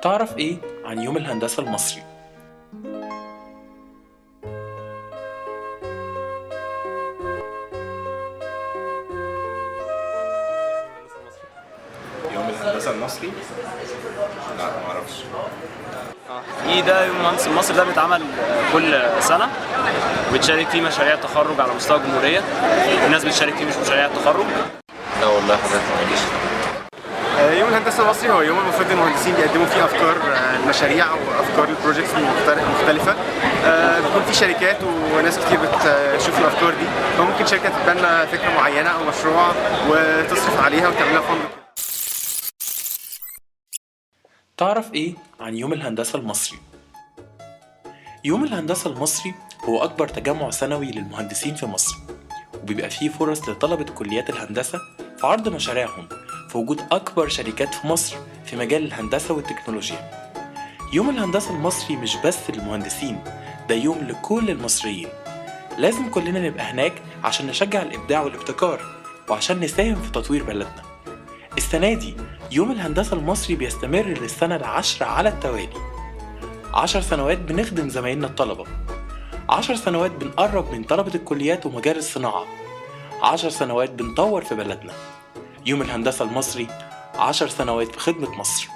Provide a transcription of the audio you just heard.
تعرف إيه عن يوم الهندسة المصري؟ يوم الهندسة المصري؟ لا معرفش. ده يوم المهندس المصري، ده بيتعمل كل سنة، وبتشارك فيه مشاريع تخرج على مستوى الجمهورية. الناس بتشارك فيه مش مشاريع تخرج. لا والله حضرتك ما عنديش. يوم الهندسة المصري هو يوم المفروض المهندسين بيقدموا فيه أفكار المشاريع أو أفكار البروجيكتس المختلفة. بيكون في شركات وناس كتير بتشوف الأفكار دي، فممكن شركة تتبنى فكرة معينة أو مشروع وتصرف عليها وتعملها فند. تعرف إيه عن يوم الهندسة المصري؟ يوم الهندسة المصري هو أكبر تجمع سنوي للمهندسين في مصر، وبيبقى فيه فرص لطلبة كليات الهندسة في عرض مشاريعهم في وجود أكبر شركات في مصر في مجال الهندسة والتكنولوجيا. يوم الهندسة المصري مش بس للمهندسين، ده يوم لكل المصريين. لازم كلنا نبقى هناك عشان نشجع الإبداع والابتكار وعشان نساهم في تطوير بلدنا. السنة دي يوم الهندسة المصري بيستمر للسنة ال10 على التوالي. 10 سنوات بنخدم زمايلنا الطلبة، 10 سنوات بنقرب من طلبة الكليات ومجال الصناعة، 10 سنوات بنطور في بلدنا. يوم الهندسة المصري 10 سنوات في خدمة مصر.